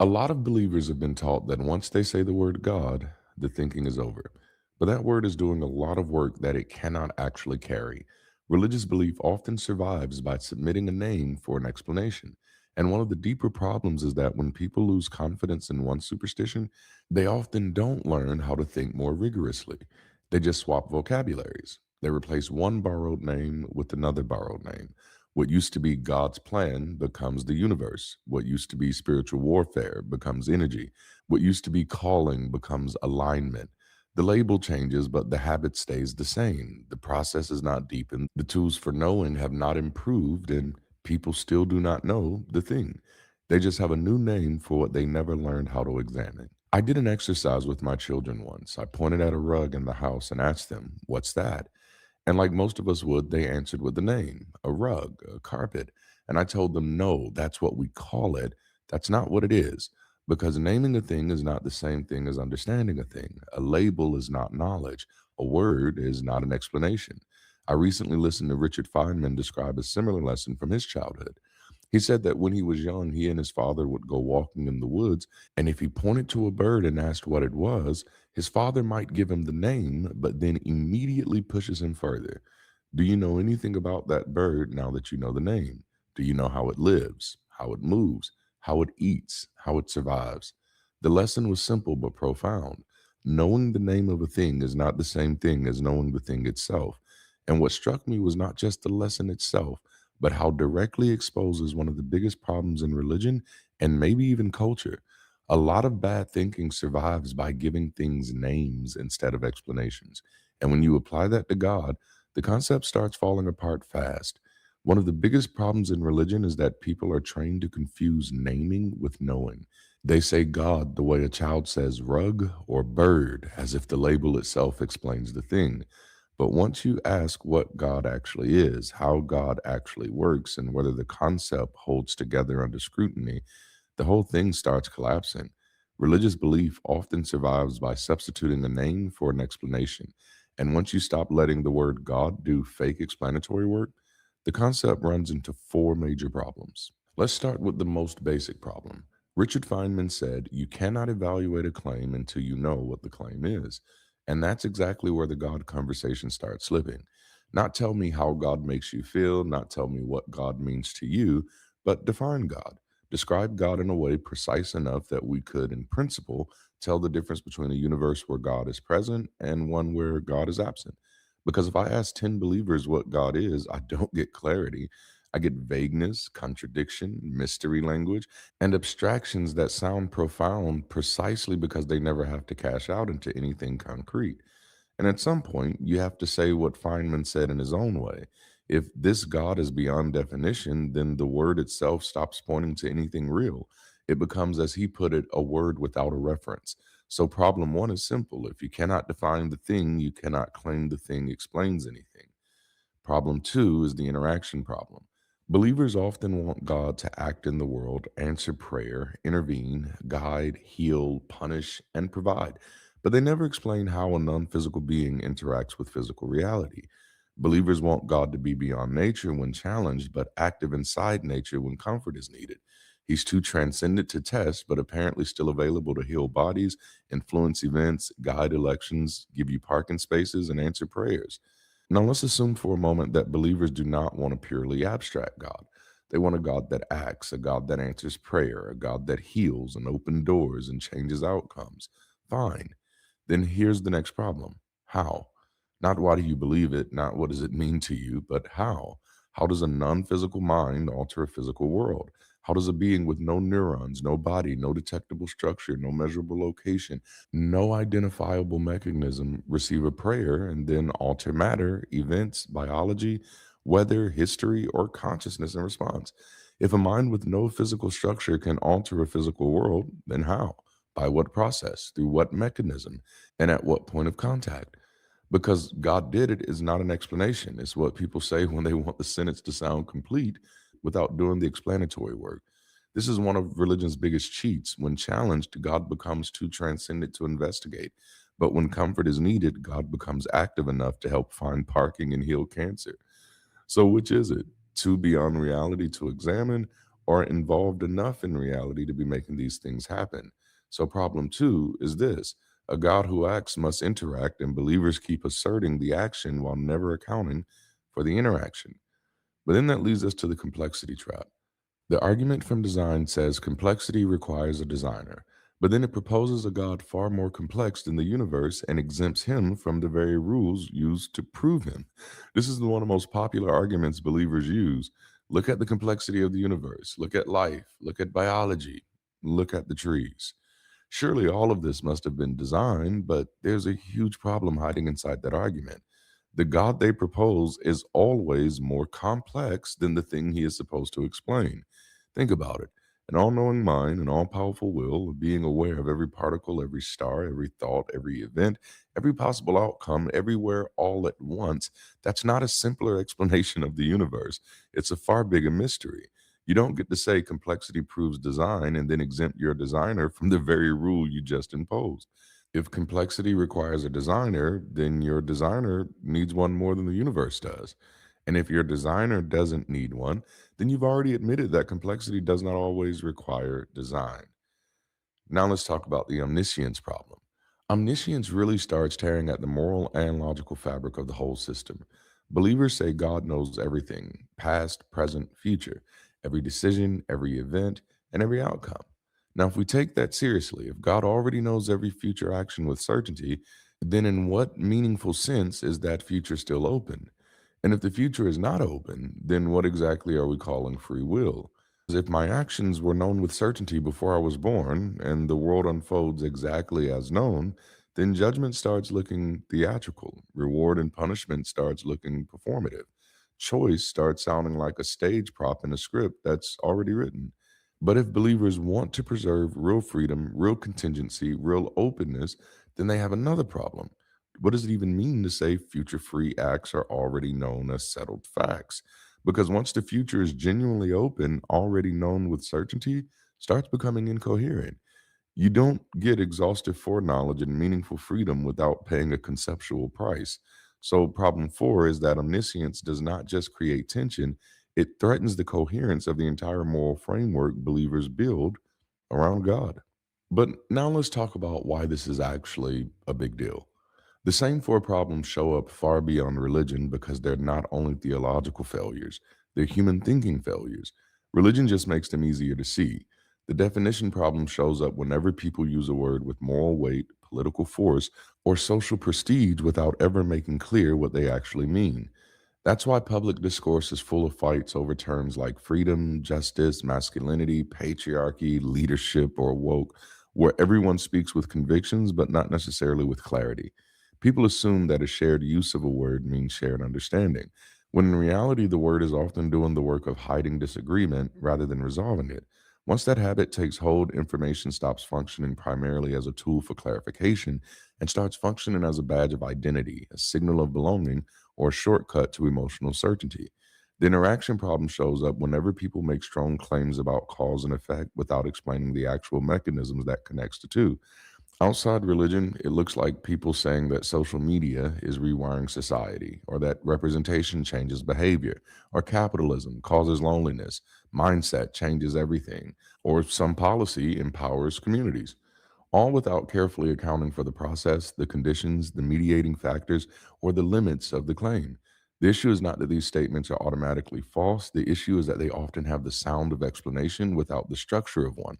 A lot of believers have been taught that once they say the word God, the thinking is over. But that word is doing a lot of work that it cannot actually carry. Religious belief often survives by submitting a name for an explanation. And one of the deeper problems is that when people lose confidence in one superstition, they often don't learn how to think more rigorously. They just swap vocabularies. They replace one borrowed name with another borrowed name. What used to be God's plan becomes the universe. What used to be spiritual warfare becomes energy. What used to be calling becomes alignment. The label changes, but the habit stays the same. The process is not deepened. The tools for knowing have not improved, and people still do not know the thing. They just have a new name for what they never learned how to examine. I did an exercise with my children once. I pointed at a rug in the house and asked them, "What's that?" And like most of us would, they answered with a name, a rug, a carpet. And I told them, no, that's what we call it. That's not what it is. Because naming a thing is not the same thing as understanding a thing. A label is not knowledge. A word is not an explanation. I recently listened to Richard Feynman describe a similar lesson from his childhood. He said that when he was young, he and his father would go walking in the woods, and if he pointed to a bird and asked what it was, his father might give him the name, but then immediately pushes him further. Do you know anything about that bird now that you know the name? Do you know how it lives, how it moves, how it eats, how it survives? The lesson was simple but profound. Knowing the name of a thing is not the same thing as knowing the thing itself. And what struck me was not just the lesson itself, but how directly exposes one of the biggest problems in religion and maybe even culture. A lot of bad thinking survives by giving things names instead of explanations. And when you apply that to God, the concept starts falling apart fast. One of the biggest problems in religion is that people are trained to confuse naming with knowing. They say God the way a child says rug or bird, as if the label itself explains the thing. But once you ask what God actually is, how God actually works, and whether the concept holds together under scrutiny, the whole thing starts collapsing. Religious belief often survives by substituting a name for an explanation. And once you stop letting the word God do fake explanatory work, the concept runs into four major problems. Let's start with the most basic problem. Richard Feynman said, "You cannot evaluate a claim until you know what the claim is." And that's exactly where the God conversation starts slipping. Not tell me how God makes you feel, not tell me what God means to you, but define God. Describe God in a way precise enough that we could, in principle, tell the difference between a universe where God is present and one where God is absent. Because if I ask 10 believers what God is, I don't get clarity. I get vagueness, contradiction, mystery language, and abstractions that sound profound precisely because they never have to cash out into anything concrete. And at some point, you have to say what Feynman said in his own way. If this God is beyond definition, then the word itself stops pointing to anything real. It becomes, as he put it, a word without a reference. So, problem one is simple. If you cannot define the thing, you cannot claim the thing explains anything. Problem two is the interaction problem. Believers often want God to act in the world, answer prayer, intervene, guide, heal, punish, and provide. But they never explain how a non physical being interacts with physical reality. Believers want God to be beyond nature when challenged, but active inside nature when comfort is needed. He's too transcendent to test, but apparently still available to heal bodies, influence events, guide elections, give you parking spaces, and answer prayers. Now, let's assume for a moment that believers do not want a purely abstract God. They want a God that acts, a God that answers prayer, a God that heals and opens doors and changes outcomes. Fine. Then here's the next problem. How? Not why do you believe it, not what does it mean to you, but how? How does a non physical mind alter a physical world? How does a being with no neurons, no body, no detectable structure, no measurable location, no identifiable mechanism receive a prayer and then alter matter, events, biology, weather, history, or consciousness in response? If a mind with no physical structure can alter a physical world, then how? By what process? Through what mechanism? And at what point of contact? Because God did it is not an explanation. It's what people say when they want the sentence to sound complete without doing the explanatory work. This is one of religion's biggest cheats. When challenged, God becomes too transcendent to investigate. But when comfort is needed, God becomes active enough to help find parking and heal cancer. So, which is it? Too beyond reality to examine, are involved enough in reality to be making these things happen. So, problem two is this: a God who acts must interact, and believers keep asserting the action while never accounting for the interaction. But then that leads us to the complexity trap. The argument from design says complexity requires a designer, but then it proposes a God far more complex than the universe and exempts him from the very rules used to prove him. This is one of the most popular arguments believers use. Look at the complexity of the universe, look at life, look at biology, look at the trees. Surely all of this must have been designed, but there's a huge problem hiding inside that argument. The God they propose is always more complex than the thing he is supposed to explain. Think about it. An all knowing mind, an all powerful will, being aware of every particle, every star, every thought, every event, every possible outcome, everywhere, all at once. That's not a simpler explanation of the universe. It's a far bigger mystery. You don't get to say complexity proves design and then exempt your designer from the very rule you just imposed. If complexity requires a designer, then your designer needs one more than the universe does. And if your designer doesn't need one, then you've already admitted that complexity does not always require design. Now let's talk about the omniscience problem. Omniscience really starts tearing at the moral and logical fabric of the whole system. Believers say God knows everything: past, present, future, every decision, every event, and every outcome. Now, if we take that seriously, if God already knows every future action with certainty, then in what meaningful sense is that future still open? And if the future is not open, then what exactly are we calling free will? If my actions were known with certainty before I was born and the world unfolds exactly as known, then judgment starts looking theatrical, reward and punishment starts looking performative. Choice starts sounding like a stage prop in a script that's already written. But if believers want to preserve real freedom, real contingency, real openness, then they have another problem. What does it even mean to say future free acts are already known as settled facts? Because once the future is genuinely open, already known with certainty, starts becoming incoherent. You don't get exhaustive foreknowledge and meaningful freedom without paying a conceptual price. So, problem four is that omniscience does not just create tension, it threatens the coherence of the entire moral framework believers build around God. But now let's talk about why this is actually a big deal. The same four problems show up far beyond religion because they're not only theological failures, they're human thinking failures. Religion just makes them easier to see. The definition problem shows up whenever people use a word with moral weight, political force, or social prestige without ever making clear what they actually mean. That's why public discourse is full of fights over terms like freedom, justice, masculinity, patriarchy, leadership, or woke, where everyone speaks with convictions but not necessarily with clarity. People assume that a shared use of a word means shared understanding, when in reality, the word is often doing the work of hiding disagreement rather than resolving it. Once that habit takes hold, information stops functioning primarily as a tool for clarification and starts functioning as a badge of identity, a signal of belonging, or a shortcut to emotional certainty. The interaction problem shows up whenever people make strong claims about cause and effect without explaining the actual mechanisms that connects the two. Outside religion, it looks like people saying that social media is rewiring society, or that representation changes behavior, or capitalism causes loneliness, mindset changes everything, or some policy empowers communities, all without carefully accounting for the process, the conditions, the mediating factors, or the limits of the claim. The issue is not that these statements are automatically false. The issue is that they often have the sound of explanation without the structure of one.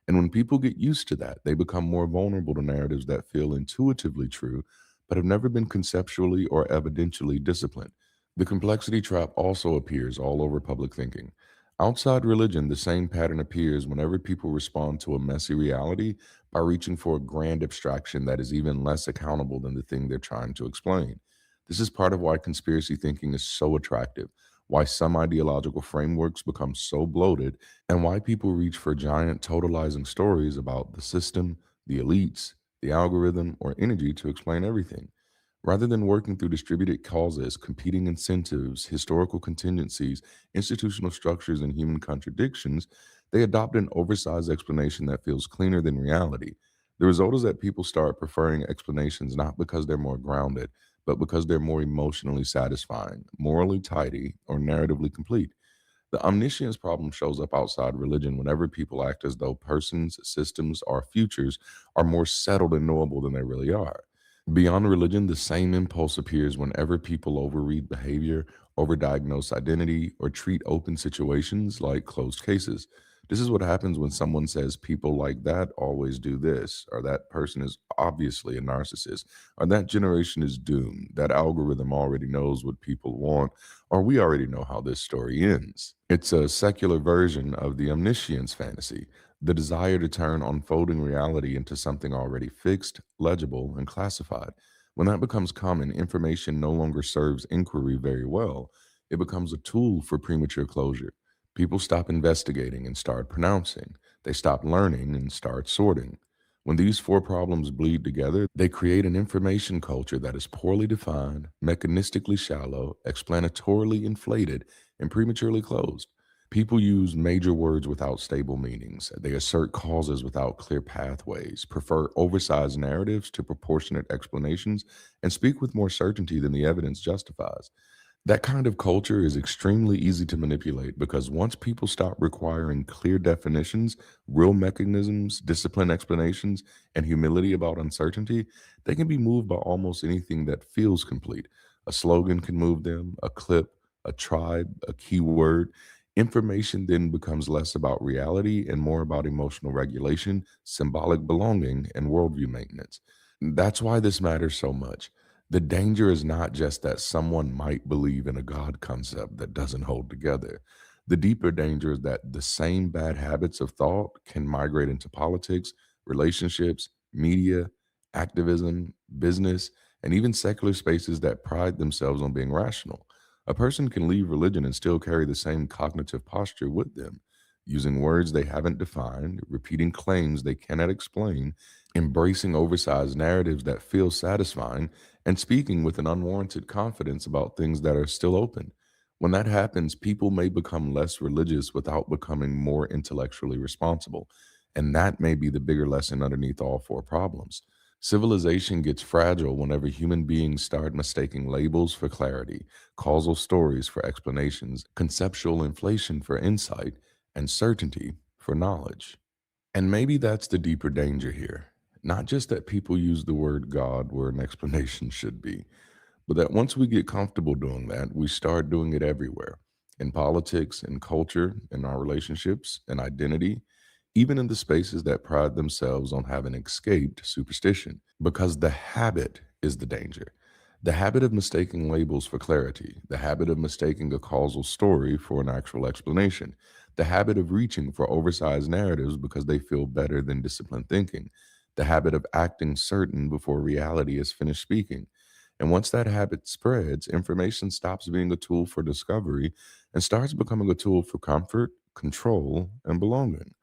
And when people get used to that, they become more vulnerable to narratives that feel intuitively true, but have never been conceptually or evidentially disciplined. The complexity trap also appears all over public thinking. Outside religion, the same pattern appears whenever people respond to a messy reality by reaching for a grand abstraction that is even less accountable than the thing they're trying to explain. This is part of why conspiracy thinking is so attractive, why some ideological frameworks become so bloated, and why people reach for giant totalizing stories about the system, the elites, the algorithm, or energy to explain everything. Rather than working through distributed causes, competing incentives, historical contingencies, institutional structures, and human contradictions, they adopt an oversized explanation that feels cleaner than reality. The result is that people start preferring explanations not because they're more grounded, but because they're more emotionally satisfying, morally tidy, or narratively complete. The omniscience problem shows up outside religion whenever people act as though persons, systems, or futures are more settled and knowable than they really are. Beyond religion, the same impulse appears whenever people overread behavior, overdiagnose identity, or treat open situations like closed cases. This is what happens when someone says people like that always do this, or that person is obviously a narcissist, or that generation is doomed, that algorithm already knows what people want, or we already know how this story ends. It's a secular version of the omniscience fantasy, the desire to turn unfolding reality into something already fixed, legible, and classified. When that becomes common, information no longer serves inquiry very well. It becomes a tool for premature closure. People stop investigating and start pronouncing. They stop learning and start sorting. When these four problems bleed together, they create an information culture that is poorly defined, mechanistically shallow, explanatorily inflated, and prematurely closed. People use major words without stable meanings. They assert causes without clear pathways, prefer oversized narratives to proportionate explanations, and speak with more certainty than the evidence justifies. That kind of culture is extremely easy to manipulate because once people stop requiring clear definitions, real mechanisms, disciplined explanations, and humility about uncertainty, they can be moved by almost anything that feels complete. A slogan can move them, a clip, a tribe, a keyword. Information then becomes less about reality and more about emotional regulation, symbolic belonging, and worldview maintenance. That's why this matters so much. The danger is not just that someone might believe in a God concept that doesn't hold together. The deeper danger is that the same bad habits of thought can migrate into politics, relationships, media, activism, business, and even secular spaces that pride themselves on being rational. A person can leave religion and still carry the same cognitive posture with them, using words they haven't defined, repeating claims they cannot explain, embracing oversized narratives that feel satisfying, and speaking with an unwarranted confidence about things that are still open. When that happens, people may become less religious without becoming more intellectually responsible. And that may be the bigger lesson underneath all four problems. Civilization gets fragile whenever human beings start mistaking labels for clarity, causal stories for explanations, conceptual inflation for insight, and certainty for knowledge. And maybe that's the deeper danger here. Not just that people use the word God where an explanation should be, but that once we get comfortable doing that, we start doing it everywhere in politics, in culture, in our relationships, in identity, even in the spaces that pride themselves on having escaped superstition, because the habit is the danger. The habit of mistaking labels for clarity, the habit of mistaking a causal story for an actual explanation, the habit of reaching for oversized narratives because they feel better than disciplined thinking, the habit of acting certain before reality is finished speaking. And once that habit spreads, information stops being a tool for discovery and starts becoming a tool for comfort, control, and belonging.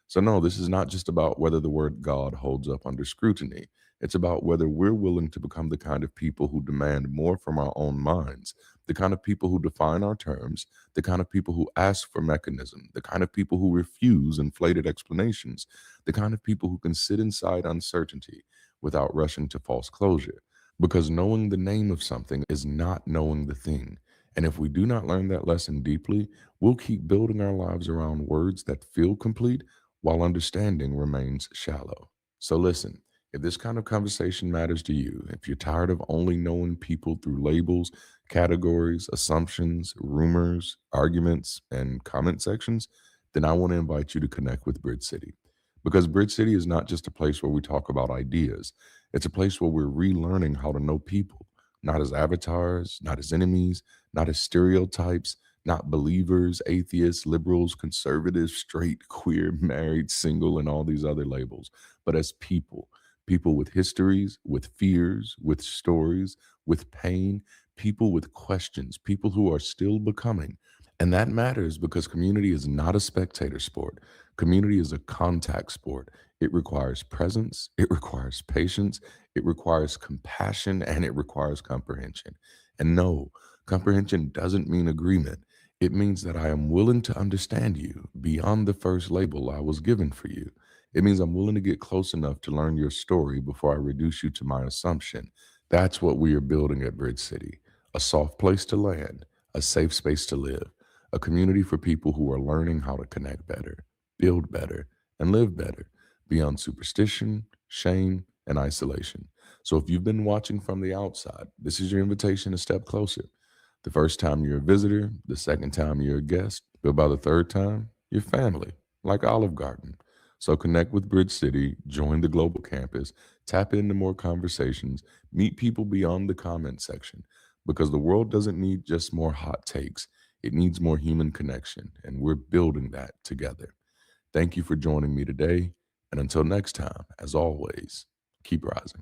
So, no, this is not just about whether the word God holds up under scrutiny. It's about whether we're willing to become the kind of people who demand more from our own minds, the kind of people who define our terms, the kind of people who ask for mechanism, the kind of people who refuse inflated explanations, the kind of people who can sit inside uncertainty without rushing to false closure. Because knowing the name of something is not knowing the thing. And if we do not learn that lesson deeply, we'll keep building our lives around words that feel complete while understanding remains shallow. So, listen, if this kind of conversation matters to you, if you're tired of only knowing people through labels, categories, assumptions, rumors, arguments, and comment sections, then I want to invite you to connect with Bridge City. Because Bridge City is not just a place where we talk about ideas, it's a place where we're relearning how to know people, not as avatars, not as enemies, not as stereotypes, not believers, atheists, liberals, conservatives, straight, queer, married, single, and all these other labels, but as people, people with histories, with fears, with stories, with pain, people with questions, people who are still becoming. And that matters because community is not a spectator sport. Community is a contact sport. It requires presence, it requires patience, it requires compassion, and it requires comprehension. And no, comprehension doesn't mean agreement. It means that I am willing to understand you beyond the first label I was given for you. It means I'm willing to get close enough to learn your story before I reduce you to my assumption. That's what we are building at Bridge City, a soft place to land, a safe space to live, a community for people who are learning how to connect better, build better, and live better beyond superstition, shame, and isolation. So if you've been watching from the outside, this is your invitation to step closer. The first time you're a visitor, the second time you're a guest, but by the third time, you're family, like Olive Garden. So connect with Bridge City, join the global campus, tap into more conversations, meet people beyond the comment section, because the world doesn't need just more hot takes. It needs more human connection, and we're building that together. Thank you for joining me today. And until next time, as always, keep rising.